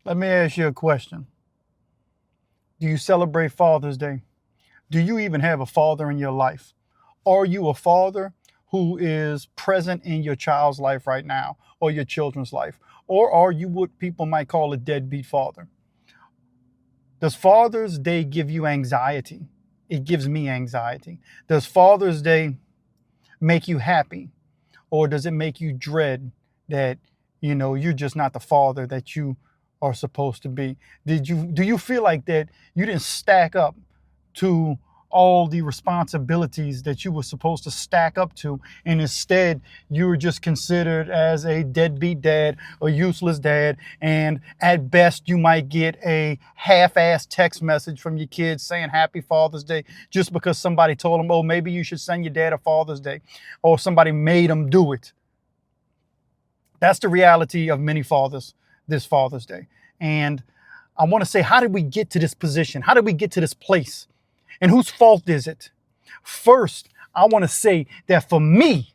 Let me ask you a question. Do you celebrate Father's Day? Do you even have a father in your life? Are you a father who is present in your child's life right now or your children's life? Or are you what people might call a deadbeat father? Does Father's Day give you anxiety? It gives me anxiety. Does Father's Day make you happy? Or does it make you dread that, you're just not the father that you are supposed to be? Do you feel like that you didn't stack up to all the responsibilities that you were supposed to stack up to, and instead you were just considered as a deadbeat dad, a useless dad, and at best you might get a half-assed text message from your kids saying happy Father's Day just because somebody told them, oh, maybe you should send your dad a Father's Day, or somebody made them do it. That's the reality of many fathers this Father's Day. And I want to say, how did we get to this position? How did we get to this place? And whose fault is it? First, I want to say that for me,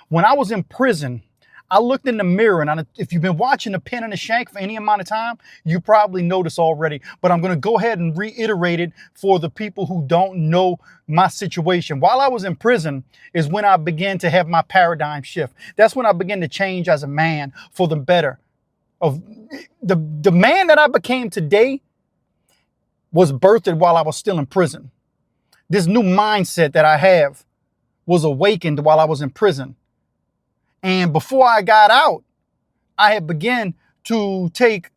when I was in prison, I looked in the mirror, and if you've been watching The Pin and the Shank for any amount of time, you probably know this already, but I'm going to go ahead and reiterate it for the people who don't know my situation. While I was in prison is when I began to have my paradigm shift. That's when I began to change as a man for the better. Of the man that I became today was birthed while I was still in prison. This new mindset that I have was awakened while I was in prison. And before I got out, I had begun to take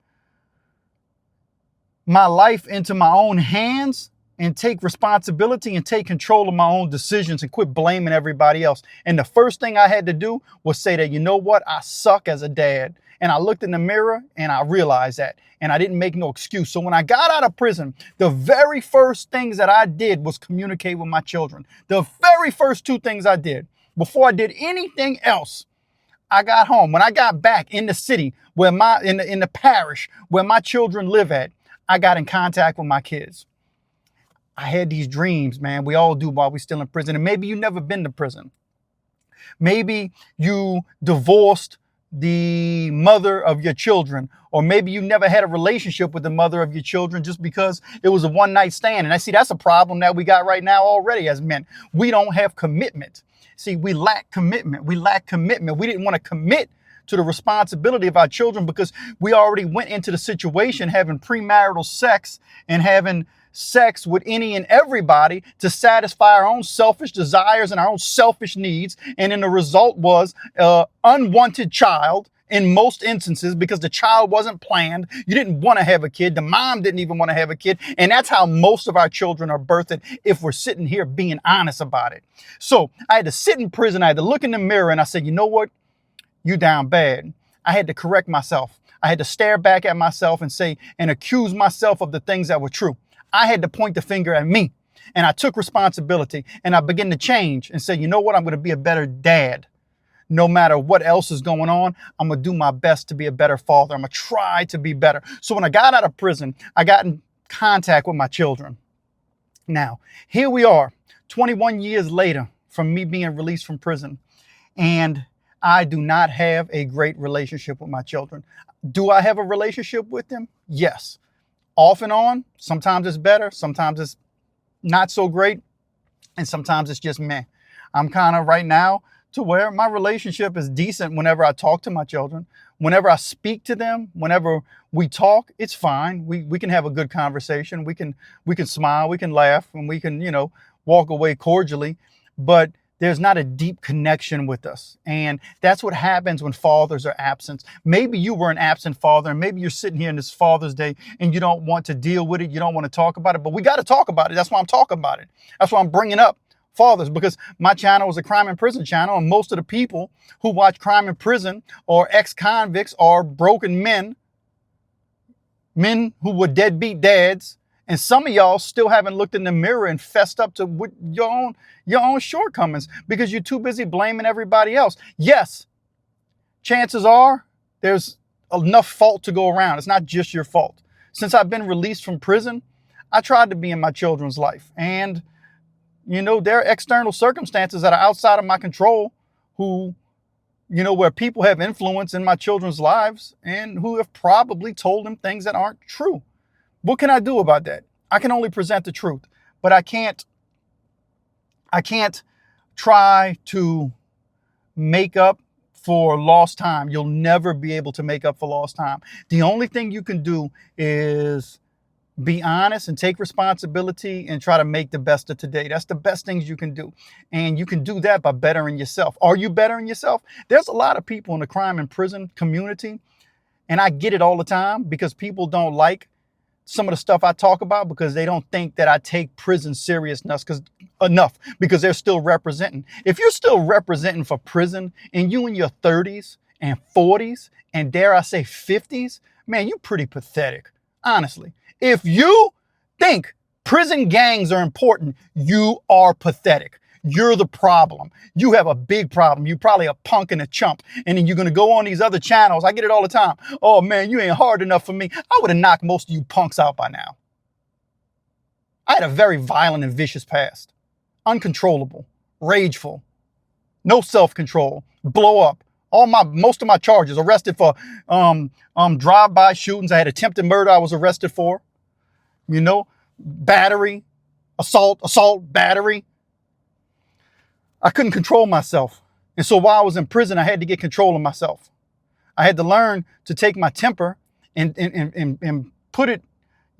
my life into my own hands and take responsibility and take control of my own decisions and quit blaming everybody else. And the first thing I had to do was say that, you know what? I suck as a dad. And I looked in the mirror and I realized that. And I didn't make no excuse. So when I got out of prison, the very first things that I did was communicate with my children. The very first two things I did before I did anything else. I got home. When I got back in the city where in the parish where my children live at, I got in contact with my kids. I had these dreams, man. We all do while we're still in prison. And maybe you've never been to prison. Maybe you divorced the mother of your children, or maybe you never had a relationship with the mother of your children just because it was a one night stand. And I see that's a problem that we got right now already as men. We don't have commitment. See, we lack commitment. We lack commitment. We didn't want to commit to the responsibility of our children because we already went into the situation having premarital sex and having sex with any and everybody to satisfy our own selfish desires and our own selfish needs. And then the result was an unwanted child in most instances because the child wasn't planned. You didn't want to have a kid. The mom didn't even want to have a kid. And that's how most of our children are birthed if we're sitting here being honest about it. So I had to sit in prison. I had to look in the mirror and I said, you know what? You down bad. I had to correct myself. I had to stare back at myself and say and accuse myself of the things that were true. I had to point the finger at me, and I took responsibility, and I began to change and say, you know what? I'm going to be a better dad. No matter what else is going on, I'm going to do my best to be a better father. I'm going to try to be better. So when I got out of prison, I got in contact with my children. Now, here we are, 21 years later from me being released from prison, and I do not have a great relationship with my children. Do I have a relationship with them? Yes. Off and on. Sometimes it's better. Sometimes it's not so great. And sometimes it's just meh. I'm kind of right now to where my relationship is decent whenever I talk to my children. Whenever I speak to them, whenever we talk, it's fine. We can have a good conversation. We can smile, we can laugh, and we can, walk away cordially. But there's not a deep connection with us. And that's what happens when fathers are absent. Maybe you were an absent father, and maybe you're sitting here on this Father's Day and you don't want to deal with it. You don't want to talk about it, but we got to talk about it. That's why I'm talking about it. That's why I'm bringing up fathers, because my channel is a crime and prison channel. And most of the people who watch crime and prison or ex-convicts are broken men who were deadbeat dads. And some of y'all still haven't looked in the mirror and fessed up to your own shortcomings because you're too busy blaming everybody else. Yes, chances are there's enough fault to go around. It's not just your fault. Since I've been released from prison, I tried to be in my children's life. And, there are external circumstances that are outside of my control who where people have influence in my children's lives and who have probably told them things that aren't true. What can I do about that? I can only present the truth, but I can't try to make up for lost time. You'll never be able to make up for lost time. The only thing you can do is be honest and take responsibility and try to make the best of today. That's the best things you can do. And you can do that by bettering yourself. Are you bettering yourself? There's a lot of people in the crime and prison community, and I get it all the time because people don't like some of the stuff I talk about because they don't think that I take prison serious enough because they're still representing. If you're still representing for prison and you in your 30s and 40s and dare I say 50s, man, you pretty pathetic, honestly. If you think prison gangs are important, you are pathetic. You're the problem. You have a big problem. You're probably a punk and a chump. And then you're going to go on these other channels. I get it all the time. Oh, man, you ain't hard enough for me. I would have knocked most of you punks out by now. I had a very violent and vicious past. Uncontrollable, rageful, no self-control, blow up. Most of my charges, arrested for drive-by shootings. I had attempted murder I was arrested for. Battery, assault, battery. I couldn't control myself. And so while I was in prison, I had to get control of myself. I had to learn to take my temper and put it,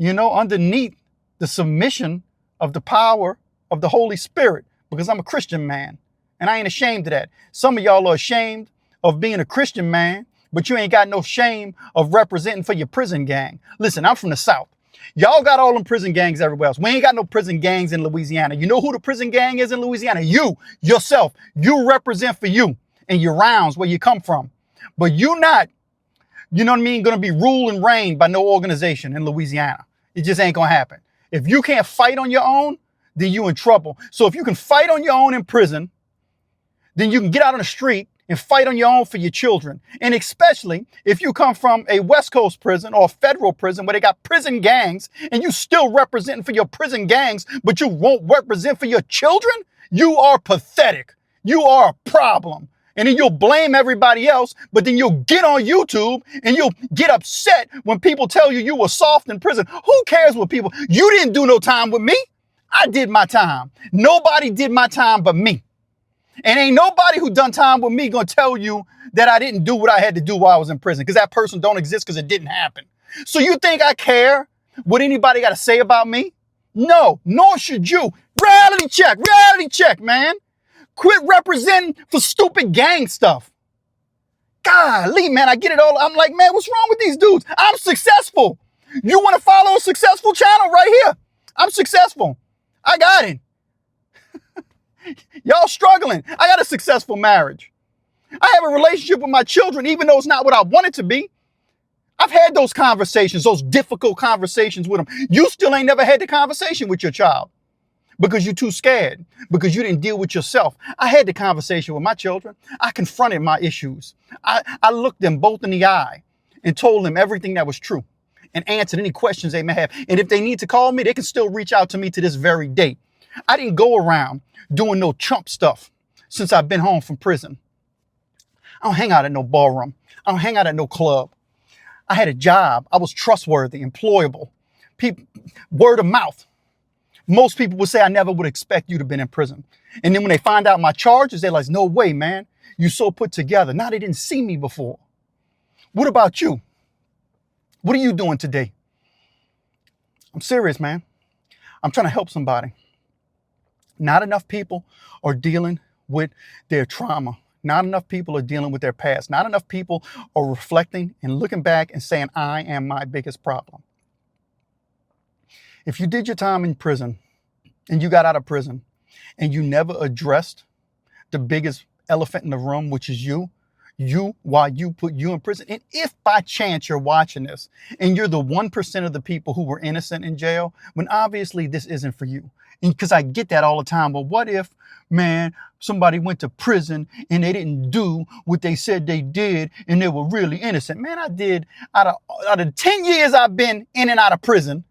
underneath the submission of the power of the Holy Spirit, because I'm a Christian man and I ain't ashamed of that. Some of y'all are ashamed of being a Christian man, but you ain't got no shame of representing for your prison gang. Listen, I'm from the South. Y'all got all them prison gangs everywhere else. We ain't got no prison gangs in Louisiana. You know who the prison gang is in Louisiana? You, yourself. You represent for you and your rounds where you come from. But you not, going to be ruled and reigned by no organization in Louisiana. It just ain't going to happen. If you can't fight on your own, then you in trouble. So if you can fight on your own in prison, then you can get out on the street and fight on your own for your children. And especially if you come from a West Coast prison or a federal prison where they got prison gangs and you still representing for your prison gangs, but you won't represent for your children, you are pathetic. You are a problem. And then you'll blame everybody else, but then you'll get on YouTube and you'll get upset when people tell you were soft in prison. Who cares what people, you didn't do no time with me. I did my time. Nobody did my time but me. And ain't nobody who done time with me gonna tell you that I didn't do what I had to do while I was in prison, because that person don't exist because it didn't happen. So you think I care what anybody got to say about me? No, nor should you. Reality check, man. Quit representing for stupid gang stuff. Golly, man, I get it all. I'm like, man, what's wrong with these dudes? I'm successful. You want to follow a successful channel right here? I'm successful. I got it. Y'all struggling. I got a successful marriage. I have a relationship with my children, even though it's not what I want it to be. I've had those conversations, those difficult conversations with them. You still ain't never had the conversation with your child because you're too scared, because you didn't deal with yourself. I had the conversation with my children. I confronted my issues. I looked them both in the eye and told them everything that was true and answered any questions they may have. And if they need to call me, they can still reach out to me to this very day. I didn't go around doing no chump stuff since I've been home from prison. I don't hang out at no ballroom. I don't hang out at no club. I had a job. I was trustworthy, employable. People, word of mouth. Most people would say, I never would expect you to have been in prison. And then when they find out my charges, they're like, no way, man. You so put together. Now they didn't see me before. What about you? What are you doing today? I'm serious, man. I'm trying to help somebody. Not enough people are dealing with their trauma. Not enough people are dealing with their past. Not enough people are reflecting and looking back and saying, I am my biggest problem. If you did your time in prison and you got out of prison and you never addressed the biggest elephant in the room, which is why you put you in prison. And if by chance you're watching this and you're the 1% of the people who were innocent in jail, when obviously this isn't for you. Because I get that all the time. But what if, man, somebody went to prison and they didn't do what they said they did and they were really innocent? Man, I did. Out of 10 years I've been in and out of prison,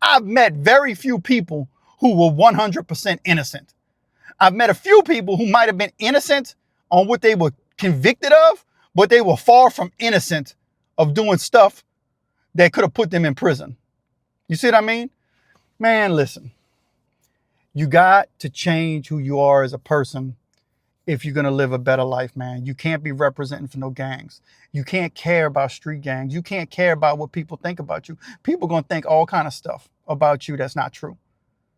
I've met very few people who were 100% innocent. I've met a few people who might have been innocent on what they were convicted of, but they were far from innocent of doing stuff that could have put them in prison. You see what I mean? Man, listen, you got to change who you are as a person if you're going to live a better life, man. You can't be representing for no gangs. You can't care about street gangs. You can't care about what people think about you. People going to think all kind of stuff about you that's not true.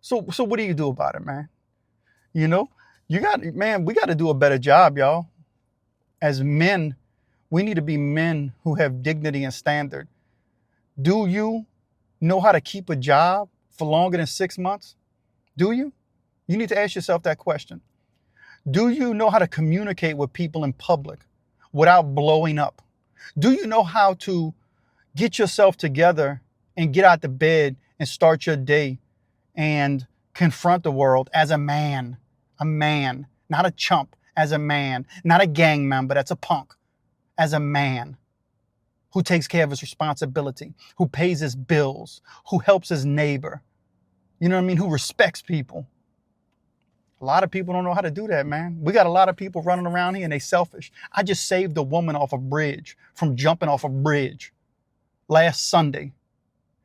So what do you do about it, man? You know, we got to do a better job, y'all. As men, we need to be men who have dignity and standard. Do you know how to keep a job for longer than 6 months? Do you? You need to ask yourself that question. Do you know how to communicate with people in public without blowing up? Do you know how to get yourself together and get out the bed and start your day and confront the world as a man, not a chump, as a man, not a gang member that's a punk, as a man who takes care of his responsibility, who pays his bills, who helps his neighbor, you know what I mean, who respects people. A lot of people don't know how to do that, man. We got a lot of people running around here and they selfish. I just saved a woman off a bridge from jumping off a bridge last Sunday.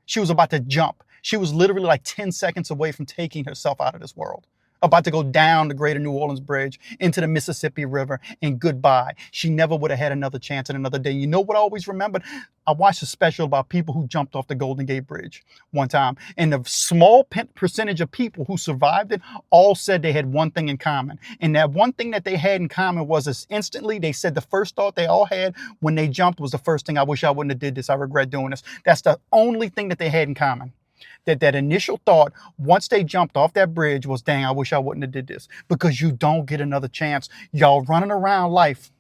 She was about to jump. She was literally like 10 seconds away from taking herself out of this world, about to go down the Greater New Orleans Bridge into the Mississippi River, and goodbye. She never would have had another chance in another day. You know what I always remembered? I watched a special about people who jumped off the Golden Gate Bridge one time, and the small percentage of people who survived it all said they had one thing in common. And that one thing that they had in common was this: instantly they said the first thought they all had when they jumped was the first thing: I wish I wouldn't have did this. I regret doing this. That's the only thing that they had in common. That initial thought once they jumped off that bridge was, dang, I wish I wouldn't have did this. Because you don't get another chance. Y'all running around life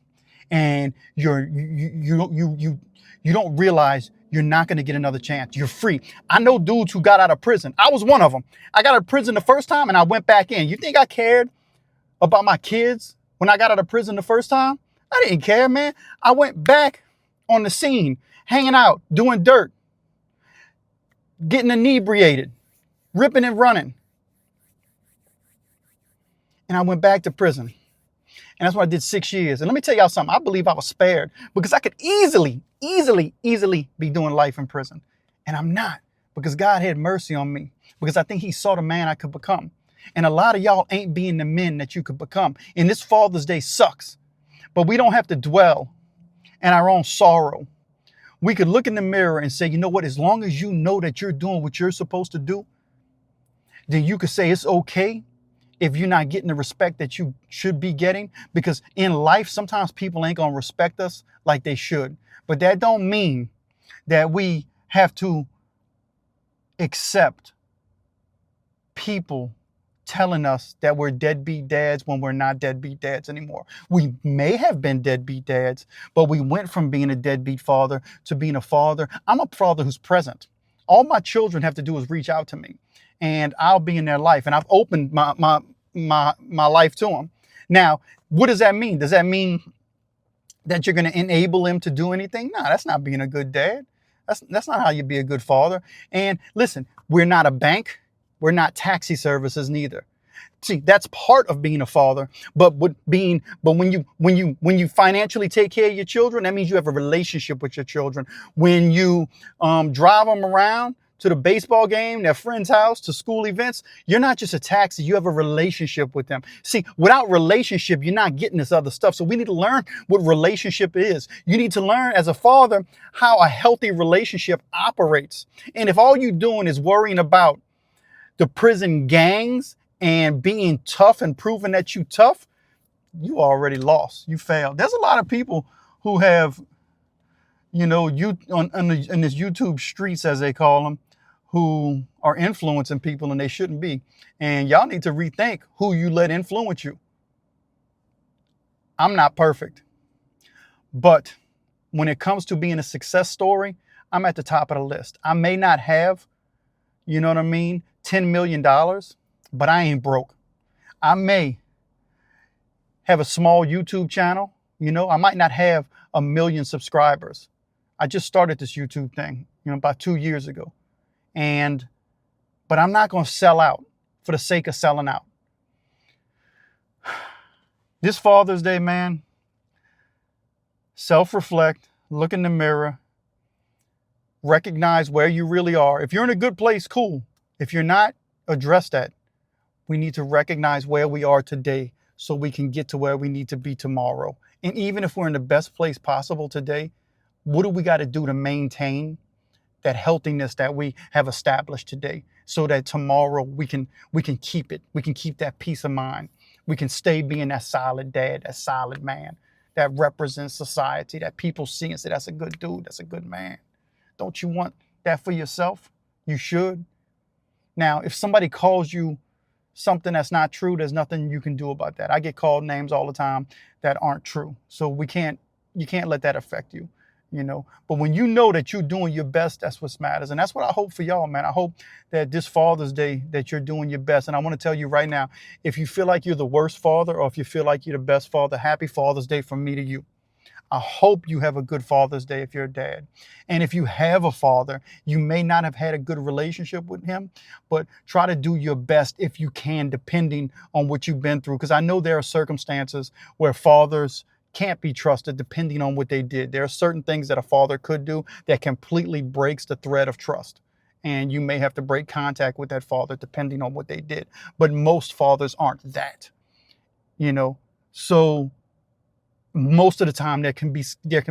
and you don't realize you're not going to get another chance. You're free. I know dudes who got out of prison. I was one of them. I got out of prison the first time and I went back in. You think I cared about my kids when I got out of prison the first time? I didn't care, man. I went back on the scene, hanging out, doing dirt, getting inebriated, ripping and running. And I went back to prison. And that's what I did 6 years. And let me tell y'all something. I believe I was spared because I could easily be doing life in prison. And I'm not, because God had mercy on me, because I think he saw the man I could become. And a lot of y'all ain't being the men that you could become. And this Father's Day sucks, but we don't have to dwell in our own sorrow. We could look in the mirror and say, you know what, as long as you know that you're doing what you're supposed to do, then you could say it's okay if you're not getting the respect that you should be getting. Because in life, sometimes people ain't gonna respect us like they should. But that don't mean that we have to accept people telling us that we're deadbeat dads when we're not deadbeat dads anymore. We may have been deadbeat dads, but we went from being a deadbeat father to being a father. I'm a father who's present. All my children have to do is reach out to me and I'll be in their life. And I've opened my life to them. Now, what does that mean? Does that mean that you're going to enable him to do anything? No, that's not being a good dad. That's not how you be a good father. And listen, we're not a bank. We're not taxi services neither. See, that's part of being a father. But when you financially take care of your children, that means you have a relationship with your children. When you drive them around to the baseball game, their friend's house, to school events, you're not just a taxi, you have a relationship with them. See, without relationship, you're not getting this other stuff. So we need to learn what relationship is. You need to learn as a father how a healthy relationship operates. And if all you're doing is worrying about the prison gangs and being tough and proving that you tough, you already lost. You failed. There's a lot of people who have, you know, in this YouTube streets, as they call them, who are influencing people and they shouldn't be. And y'all need to rethink who you let influence you. I'm not perfect, but when it comes to being a success story, I'm at the top of the list. I may not have, you know what I mean, $10 million, but I ain't broke. I may have a small YouTube channel. You know, I might not have 1 million subscribers. I just started this YouTube thing, you know, about 2 years ago. But I'm not going to sell out for the sake of selling out. This Father's Day, man, Self-reflect, look in the mirror, recognize where you really are. If you're in a good place, cool. If you're not, address that. We need to recognize where we are today so we can get to where we need to be tomorrow. And even if we're in the best place possible today, what do we got to do to maintain that healthiness that we have established today so that tomorrow we can keep it. We can keep that peace of mind. We can stay being that solid dad, that solid man that represents society, that people see and say, that's a good dude, that's a good man. Don't you want that for yourself? You should. Now, if somebody calls you something that's not true, there's nothing you can do about that. I get called names all the time that aren't true. So you can't let that affect you, you know. But when you know that you're doing your best, that's what matters. And that's what I hope for y'all, man. I hope that this Father's Day that you're doing your best. And I want to tell you right now, if you feel like you're the worst father or if you feel like you're the best father, happy Father's Day from me to you. I hope you have a good Father's Day if you're a dad. And if you have a father, you may not have had a good relationship with him, but try to do your best if you can, depending on what you've been through. Because I know there are circumstances where fathers can't be trusted depending on what they did. There are certain things that a father could do that completely breaks the thread of trust. And you may have to break contact with that father depending on what they did. But most fathers aren't that, you know. So most of the time there can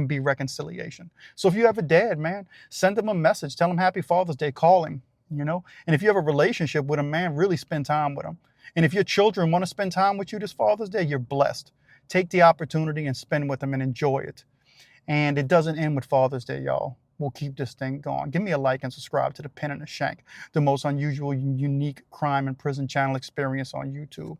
be reconciliation. So if you have a dad, man, send him a message, tell him happy Father's Day, call him, you know. And if you have a relationship with him, man, really spend time with him. And if your children want to spend time with you this Father's Day, you're blessed. Take the opportunity and spend with them and enjoy it. And it doesn't end with Father's Day, y'all. We'll keep this thing going. Give me a like and subscribe to The Pen and the Shank, the most unusual, unique crime and prison channel experience on YouTube.